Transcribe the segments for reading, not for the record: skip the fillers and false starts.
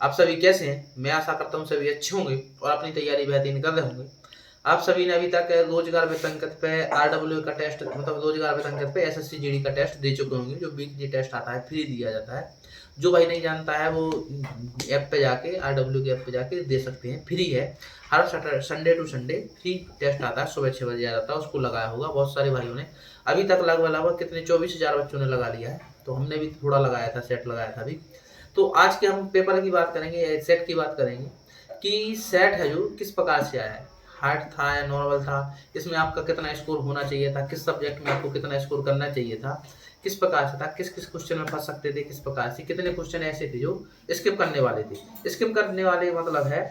आप सभी कैसे हैं? मैं आशा करता हूँ सभी अच्छे होंगे और अपनी तैयारी बेहतरीन कर रहे होंगे। आप सभी ने अभी तक रोजगार वेतनकत पे आरडब्ल्यू का टेस्ट मतलब रोजगार वेतनकत पे एसएससी जीडी का टेस्ट दे चुके होंगे, जो वीकली टेस्ट आता है फ्री दिया जाता है। जो भाई नहीं जानता है वो ऐप पे जाके आरडब्ल्यू के ऐप पे जाके दे सकते हैं, फ्री है। हर Sunday to Sunday free test आता है, सुबह 6 बजे आ जाता है। उसको लगाया होगा बहुत सारे भाइयों ने, अभी तक लगभग लगभग कितने 24,000 बच्चों ने लगा लिया है। तो हमने भी थोड़ा लगाया था, सेट लगाया था अभी। तो आज के हम पेपर की बात करेंगे, सेट की बात करेंगे कि सेट है जो किस प्रकार से आया है, हार्ड था या नॉर्मल था, इसमें आपका कितना स्कोर होना चाहिए था, किस सब्जेक्ट में आपको कितना स्कोर करना चाहिए था, किस प्रकार से था, किस किस क्वेश्चन में फंस सकते थे, किस प्रकार से कितने क्वेश्चन ऐसे थे जो स्किप करने वाले थे। स्किप करने वाले मतलब है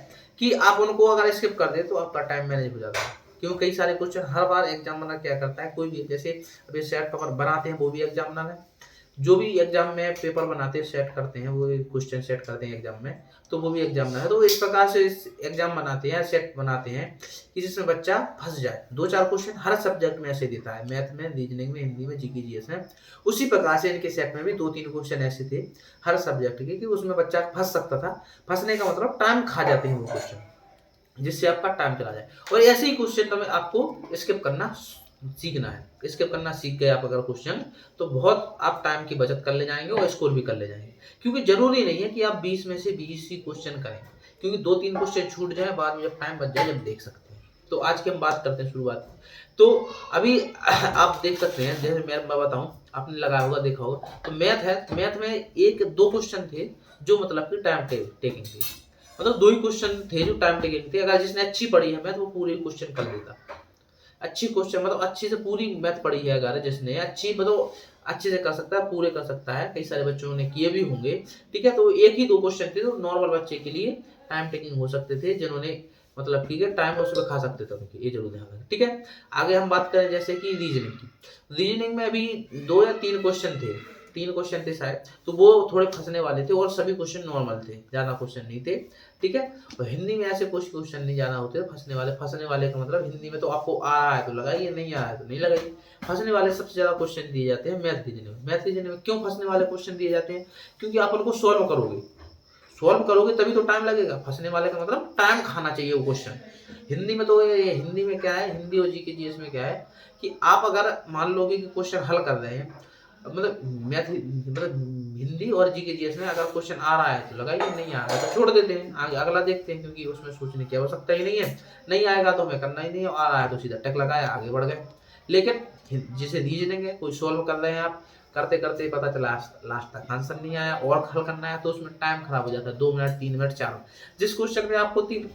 कि आप उनको अगर स्किप कर दे तो आपका टाइम मैनेज हो जाता है। क्यों, कई सारे क्वेश्चन हर बार एग्जामिनर क्या करता है, कोई भी जैसे अभी सेट पेपर बनाते हैं वो भी एग्जामिनर है, जो भी एग्जाम में पेपर बनाते हैं सेट करते हैं, वो क्वेश्चन सेट करते हैं एग्जाम में, तो वो भी एग्जामिनर है। तो इस प्रकार से एग्जाम बनाते हैं, सेट बनाते हैं कि जिसमें बच्चा फंस जाए। 2-4 क्वेश्चन हर सब्जेक्ट में ऐसे देता है, मैथ में, रीजनिंग में, हिंदी में, जीके जीएस में। उसी प्रकार से इनके सेट में भी 2-3 क्वेश्चन ऐसे थे हर सब्जेक्ट के कि उसमें बच्चा फंस सकता था। फंसने का मतलब टाइम खा जाते हैं वो क्वेश्चन, जिससे आपका टाइम चला जाए। और ऐसे ही क्वेश्चन तो आपको स्किप करना सीखना है। स्किप करना सीख गए आप अगर क्वेश्चन, तो बहुत आप टाइम की बचत कर ले जाएंगे और स्कोर भी कर ले जाएंगे। क्योंकि जरूरी नहीं है कि आप 20 में से 20 ही क्वेश्चन करें, क्योंकि 2-3 क्वेश्चन छूट जाए बाद में, जब टाइम बच जाए जब देख सकते हैं। तो आज की हम बात करते हैं शुरुआत। तो अभी आप देख सकते हैं, जैसे मैं बताऊं, आपने लगाया होगा, देखा होगा, तो मैथ है, मैथ में 1-2 क्वेश्चन थे जो मतलब कि टाइम टेकिंग थे। मतलब 2 ही क्वेश्चन थे जो टाइम टेकिंग थे। अगर जिसने अच्छी पढ़ी है मैथ वो पूरे क्वेश्चन कर लेता। अच्छी क्वेश्चन मतलब अच्छे से पूरी मैथ पढ़ी है अगर जिसने अच्छी, मतलब अच्छे से कर सकता है, पूरे कर सकता है। कई सारे बच्चों ने किए भी होंगे, ठीक है। तो 1 ही 2 क्वेश्चन थे तो नॉर्मल बच्चे के लिए टाइम टेकिंग हो सकते थे, जिन्होंने मतलब ठीक है टाइम उसमें खा सकते थे उनके, ये जरूर ध्यान रखें, ठीक है। आगे हम बात करें जैसे कि रीजनिंग की। रीजनिंग में अभी 2 या 3 क्वेश्चन थे, 3 क्वेश्चन थे शायद, तो वो थोड़े फंसने वाले थे और सभी क्वेश्चन नॉर्मल थे, ज्यादा क्वेश्चन नहीं थे, ठीक है। और हिंदी में ऐसे कुछ क्वेश्चन नहीं जाना होते फंसने वाले। फंसने वाले का मतलब हिंदी में तो आपको आ रहा है तो लगाइए, नहीं आ रहा है तो नहीं लगाइए। फंसने वाले सबसे ज्यादा क्वेश्चन दिए जाते हैं मैथ रीजनिंग में। मैथ रीजनिंग में क्यों फंसने वाले क्वेश्चन दिए जाते हैं? क्योंकि आप उनको सॉल्व करोगे, सॉल्व करोगे तभी तो टाइम लगेगा। फंसने वाले का मतलब टाइम खाना चाहिए वो क्वेश्चन। हिंदी में तो हिंदी में क्या है, हिंदी और जीके जीएस में क्या है कि आप अगर मान लोगे कि क्वेश्चन हल कर रहे हैं, मतलब मैथ मतलब हिंदी और जीके जीएस में अगर क्वेश्चन आ रहा है तो लगाइए, नहीं आ रहा है तो छोड़ देते हैं, आगे अगला देखते हैं, क्योंकि उसमें सोचने की आवश्यकता ही नहीं है। नहीं आएगा तो हमें करना ही नहीं है, आ रहा है तो सीधा टक लगाया आगे बढ़ गए। लेकिन जिसे रीजनिंग है, कोई सॉल्व कर रहे हैं आप, करते करते पता चला लास्ट तक आंसर नहीं आया और हल करना है, तो उसमें टाइम खराब हो जाता है, 2 मिनट 3 मिनट 4 मिनट। जिस क्वेश्चन में आपको 3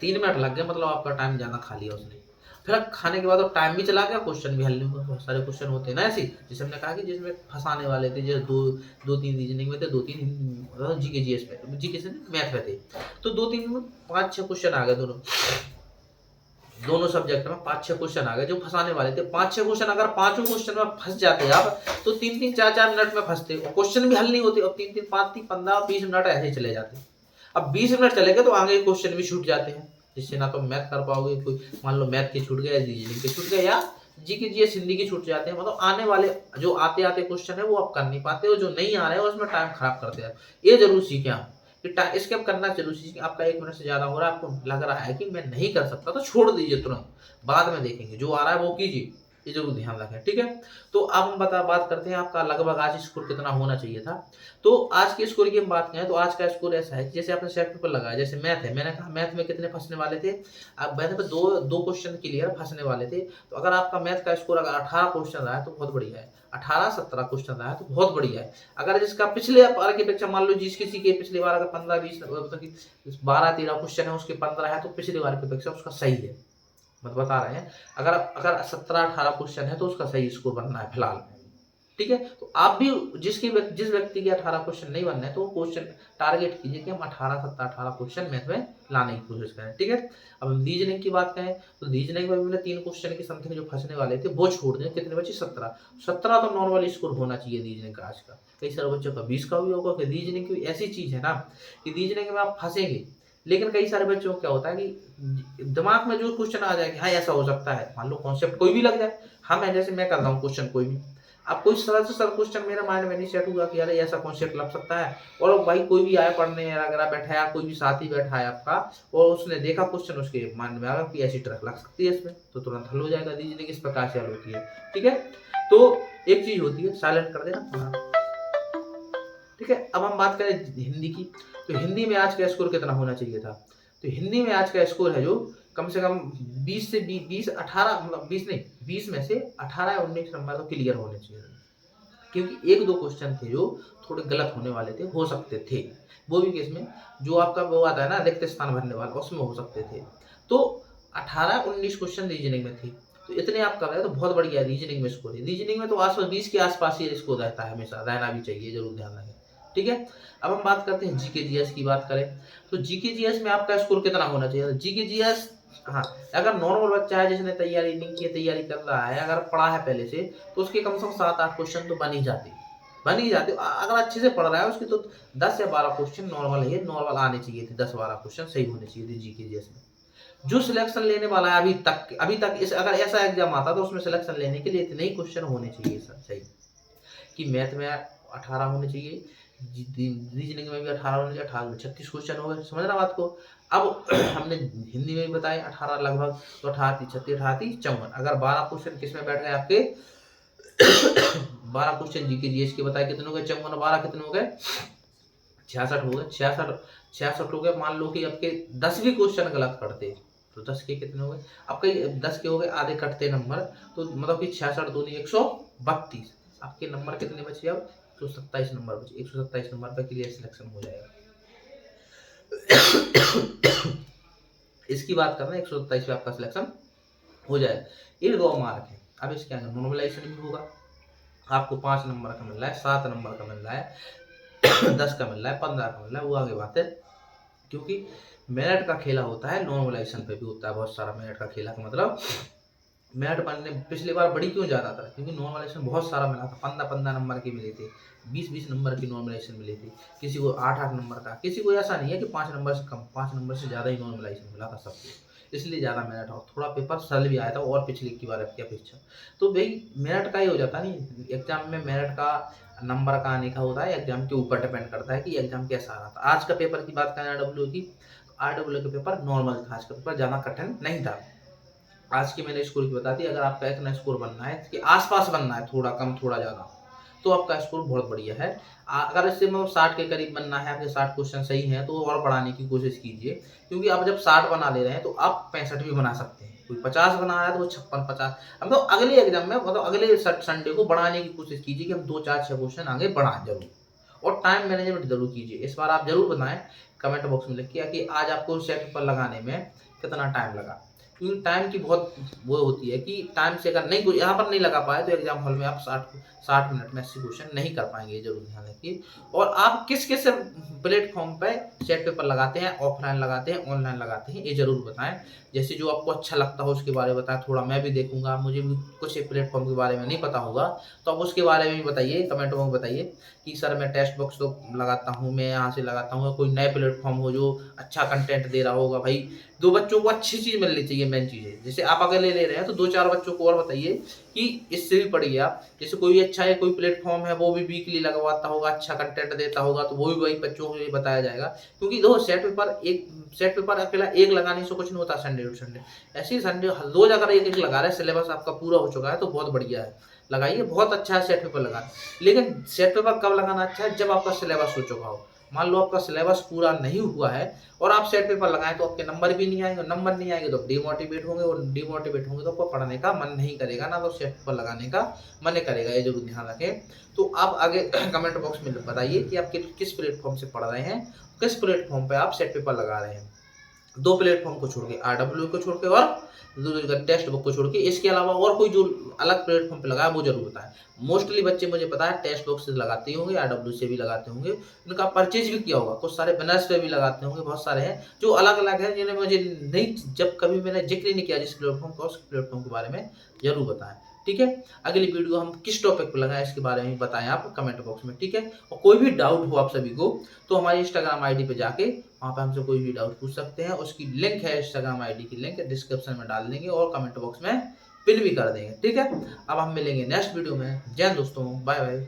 मिनट लग गए, मतलब आपका टाइम ज्यादा खा लिया उसने। फिर खाने के बाद तो टाइम भी चला गया, क्वेश्चन भी हल नहीं हुआ। बहुत सारे क्वेश्चन होते हैं ना ऐसे, जैसे हमने कहा कि जिसमें फंसाने वाले थे, जैसे 2-3 रीजनिंग में थे, 2-3 जीके जीएस पे, जीके से मैथ में थे। तो 2-3 में 5-6 क्वेश्चन आ गए, दोनों दोनों सब्जेक्ट में 5-6 क्वेश्चन आ गए जो फंसाने वाले थे। 5-6 क्वेश्चन, अगर पांचों क्वेश्चन में फंस जाते आप, तो 3-3 4-4 मिनट में फंसते और क्वेश्चन भी हल नहीं होते, और 3-3 5-3 15-20 मिनट ऐसे चले जाते। अब 20 मिनट चले गए तो आगे क्वेश्चन भी छूट जाते हैं, जिससे ना तो मैथ कर पाओगे। कोई मान लो मैथ के छूट गए, रीजनिंग के छूट गए, या जीके जीएस हिंदी के छूट जाते हैं। मतलब आने वाले जो आते आते क्वेश्चन है वो आप कर नहीं पाते, और जो नहीं आ रहे हैं उसमें टाइम खराब करते हैं। ये जरूर सीखें आप कि स्किप करना जरूर सीखें। आपका 1 मिनट से ज्यादा हो रहा है, आपको लग रहा है कि मैं नहीं कर सकता, तो छोड़ दीजिए तुरंत, बाद में देखेंगे, जो आ रहा है वो कीजिए। ये जरूर ध्यान रखें, ठीक है। तो अब हम बात करते हैं आपका लगभग आज स्कोर कितना होना चाहिए था। तो आज के स्कोर की हम बात करें तो आज का स्कोर ऐसा है, जैसे आपने सेट पेपर लगाया, जैसे मैथ है, मैंने कहा मैथ में कितने फंसने वाले थे। अब मैथ में दो दो क्वेश्चन क्लियर फंसने वाले थे। तो अगर आपका मैथ का स्कोर अगर 18 क्वेश्चन रहा है तो बहुत बढ़िया है, 18-17 क्वेश्चन रहा है तो बहुत बढ़िया है। अगर जिसका पिछले बार की अपेक्षा, मान लो जिस किसी के पिछली बार अगर 15-20 मतलब कि 12-13 क्वेश्चन है, उसके 15 है, तो पिछली बार की अपेक्षा उसका सही है, मतलब बता रहे हैं। अगर अगर 17-18 क्वेश्चन है तो उसका सही स्कोर बनना है फिलहाल, ठीक है। तो आप भी जिस व्यक्ति के 18 क्वेश्चन नहीं बनना है, तो वो क्वेश्चन टारगेट कीजिए कि हम 18-17-18 क्वेश्चन मैथ में लाने की कोशिश करें, ठीक है। अब हम रीजनिंग की बात करें तो रीजनिंग में भी 3 क्वेश्चन की समथिंग जो फंसने वाले थे वो छोड़ दें। कितने बचे? 17 तो नॉर्मल स्कोर होना चाहिए रीजनिंग का आज का। कई सारे बच्चों का 20 का भी होगा। फिर रीजनिंग की ऐसी चीज है ना कि रीजनिंग में आप फंसेंगे, लेकिन कई सारे बच्चों को क्या होता है कि दिमाग में जो क्वेश्चन आ जाएगा, हाँ ऐसा हो सकता है, मान लो कॉन्सेप्ट कोई भी लग जाए। हाँ, मैं जैसे मैं कर रहा हूँ क्वेश्चन कोई भी, अब कोई सरल से सरल क्वेश्चन मेरे माइंड में नहीं सेट हुआ कि यार ऐसा कॉन्सेप्ट लग सकता है, और भाई कोई भी आया पढ़ने, अगर आप बैठा है, कोई भी साथी बैठा है आपका और उसने देखा क्वेश्चन, उसके माइंड में आ गया कि ऐसी ट्रक लग सकती है इसमें, तो तुरंत हल हो जाएगा। रीजनिंग इस प्रकार से हल होती है। ठीक है, तो एक चीज होती है, साइलेंट कर देना। ठीक है, अब हम बात करें हिंदी की, तो हिंदी में आज का स्कोर कितना होना चाहिए था? तो हिंदी में आज का स्कोर है जो कम से कम 20 से 20 18, मतलब 20 नहीं, 20 में से 18 या 19 नंबर तो क्लियर होने चाहिए, क्योंकि एक दो क्वेश्चन थे जो थोड़े गलत होने वाले थे, हो सकते थे, वो भी केस में जो आपका वो आता है ना रिक्त स्थान भरने वाला, उसमें हो सकते थे। तो 18-19 क्वेश्चन रीजनिंग में थे, तो इतने आप कर रहे हैं तो बहुत बढ़िया रीजनिंग में स्कोर है। रीजनिंग में तो आसपास 20 के आसपास ही स्कोर रहता है, हमेशा रहना भी चाहिए, जरूर ध्यान रखें। ठीक है, अब हम बात करते हैं जीके जीएस की। बात करें तो जीके जीएस में आपका स्कोर कितना होना चाहिए? जीके जीएस, हाँ, अगर नॉर्मल बच्चा है जिसने तैयारी नहीं की, तैयारी कर रहा है, अगर पढ़ा है पहले से, तो उसके कम से कम 7-8 क्वेश्चन तो बन ही जाते। अगर अच्छे से पढ़ रहा है उसकी तो 10 या 12 क्वेश्चन नॉर्मल है, नॉर्मल आने चाहिए थे, 10-12 क्वेश्चन सही होने चाहिए थे जीके जीएस में। जो सिलेक्शन लेने वाला है अभी तक इस अगर ऐसा एग्जाम आता तो उसमें सिलेक्शन लेने के लिए इतने ही क्वेश्चन होने चाहिए सर, सही, कि मैथ में 18 होने चाहिए, रीजनिंग में भी 18 होने चाहिए, 18 में 36 क्वेश्चन हो गए, समझ रहा बात को। अब हमने हिंदी में भी बताए 18 लगभग, तो 18 36 18 54, अगर 12 क्वेश्चन किसमें बैठ गए आपके 12 क्वेश्चन जीके जीएस के बताए, कितने हो गए? 54 12 कितने हो गए? 66 हो गए। 66 हो गए। मान लो कि आपके 10 भी क्वेश्चन गलत करते तो 10 के कितने हो गए? आपके 10 के हो गए आधे कटते नंबर, तो मतलब कि 66 दूनी 132, आपके नंबर कितने बचे? अब 127 नंबर बचे। 127 नंबर पर क्लियर सिलेक्शन हो जाएगा। इसकी बात करना, 127 पे आपका सिलेक्शन हो जाएगा। ये 2 मार्क है। अब इसके आगे नॉर्मलाइजेशन भी होगा, आपको 5 नंबर का मिल रहा है, 7 नंबर का मिल रहा है, 10 का मिल रहा है, 15 का मिल रहा है, वो आगे बात है, क्योंकि मिनट का खेला होता है, नॉर्मलाइजेशन पे भी होता है बहुत सारा मिनट का खेला का मतलब मिनट बनने पिछली बार बड़ी क्यों ज्यादा था? क्योंकि नॉर्मलाइजेशन बहुत सारा मिला था, 15-15 नंबर की मिली थी, 20-20 नंबर की नॉर्मलाइजेशन मिली थी, किसी को 8-8 नंबर का, किसी को ऐसा नहीं है कि 5 नंबर से कम, 5 नंबर से ज्यादा ही नॉर्मलाइजेशन मिला था सबको, इसलिए ज्यादा मिनट और थोड़ा पेपर सरल भी आया था और पिछली की बार की अपेक्षा। तो भाई मिनट का ही हो जाता नहीं, एग्जाम में मिनट का नंबर का आने का होता है, एग्जाम के ऊपर डिपेंड करता है कि एग्जाम कैसा आ रहा था। आज का पेपर की बात करें आरडब्ल्यू की, आरडब्ल्यू का पेपर नॉर्मल था, आज का पेपर ज्यादा कठिन नहीं था। आज की मैंने स्कोर की बता दी, अगर आपका इतना स्कोर बनना है कि आसपास बनना है, थोड़ा कम थोड़ा ज्यादा, तो आपका स्कोर बहुत बढ़िया है। अगर इससे मतलब 60 के करीब बनना है, आपके 60 क्वेश्चन सही हैं, तो और बढ़ाने की कोशिश कीजिए, क्योंकि आप जब 60 बना ले रहे हैं तो आप 65 भी बना सकते हैं। कोई 50 बना रहा है तो वो 56-50, अब तो अगले एग्जाम में मतलब अगले संडे को बढ़ाने की कोशिश कीजिए कि हम 2-4-6 क्वेश्चन आगे बढ़ाएं जरूर, और टाइम मैनेजमेंट जरूर कीजिए। इस बार आप जरूर बताएं कमेंट बॉक्स में लिख के कि आज आपको सेट पर लगाने में कितना टाइम लगा, क्योंकि टाइम की बहुत वो होती है कि टाइम से अगर नहीं यहाँ पर नहीं लगा पाए तो एग्जाम हॉल में आप 60 मिनट में 80 क्वेश्चन नहीं कर पाएंगे, जरूर ध्यान रखिए। और आप किस किस प्लेटफॉर्म पे सेट पेपर लगाते हैं, ऑफलाइन लगाते हैं, ऑनलाइन लगाते हैं, ये जरूर बताएं। जैसे जो आपको अच्छा लगता हो उसके बारे में बताएं, थोड़ा मैं भी देखूंगा, मुझे भी कुछ प्लेटफॉर्म के बारे में नहीं पता होगा तो आप उसके बारे में भी बताइए, कमेंट में बताइए कि सर मैं टेक्स्ट बॉक्स तो लगाता हूँ, मैं यहाँ से लगाता हूँ, कोई नए प्लेटफॉर्म हो जो अच्छा कंटेंट दे रहा होगा। भाई दो बच्चों को अच्छी चीज मिलनी चाहिए, मेन चीज है। जैसे आप अकेले ले रहे हैं तो 2-4 बच्चों को और बताइए कि इससे भी पढ़िए आप। जैसे कोई अच्छा है, कोई प्लेटफॉर्म है वो भी वीकली लगवाता होगा, अच्छा कंटेंट देता होगा, तो वो भी वही बच्चों को भी बताया जाएगा। क्योंकि दो सेट पेपर अकेला एक लगाने से कुछ नहीं होता, संडे टू संडे ऐसे संडे रोज अगर एक एक लगा रहे, सिलेबस आपका पूरा हो चुका है तो बहुत बढ़िया है, लगाइए, बहुत अच्छा है सेट पेपर लगाना। लेकिन सेट पेपर कब लगाना अच्छा है? जब आपका सिलेबस हो चुका हो। मान लो आपका सिलेबस पूरा नहीं हुआ है और आप सेट पेपर लगाएं तो आपके नंबर भी नहीं आएंगे, नंबर नहीं आएंगे तो डिमोटिवेट होंगे, और डिमोटिवेट होंगे तो आपको पढ़ने का मन नहीं करेगा, ना तो सेट पेपर लगाने का मन करेगा, ये जरूर ध्यान रखें। तो आप आगे कमेंट बॉक्स में बताइए कि आप किस प्लेटफॉर्म से पढ़ रहे हैं, किस प्लेटफॉर्म पे आप सेट पेपर लगा रहे हैं। 2 प्लेटफॉर्म को छोड़ के, आरडब्ल्यू को छोड़ के और टेक्स्ट बुक को छोड़ के, इसके अलावा और कोई जो अलग प्लेटफॉर्म पे लगाया वो जरूर बताएं। मोस्टली बच्चे मुझे पता है टेक्स्ट बुक से लगाते होंगे, आरडब्ल्यू से भी लगाते होंगे, उनका परचेज भी किया होगा, कुछ सारे बिनर्स पे भी लगाते होंगे, बहुत सारे हैं जो अलग अलग है जिन्हें मुझे नहीं, जब कभी मैंने जिक्र नहीं किया जिस प्लेटफॉर्म का, उस प्लेटफॉर्म के बारे में जरूर बताएं। ठीक है, अगली वीडियो हम किस टॉपिक पर लगाएं इसके बारे में बताएं आप कमेंट बॉक्स में। ठीक है, और कोई भी डाउट हो आप सभी को तो हमारी इंस्टाग्राम आईडी पे जाके वहाँ पे हमसे कोई भी डाउट पूछ सकते हैं। उसकी लिंक है, इंस्टाग्राम आईडी की लिंक डिस्क्रिप्शन में डाल देंगे और कमेंट बॉक्स में पिन भी कर देंगे। ठीक है, अब हम मिलेंगे नेक्स्ट वीडियो में। जय हिंद दोस्तों, बाय बाय।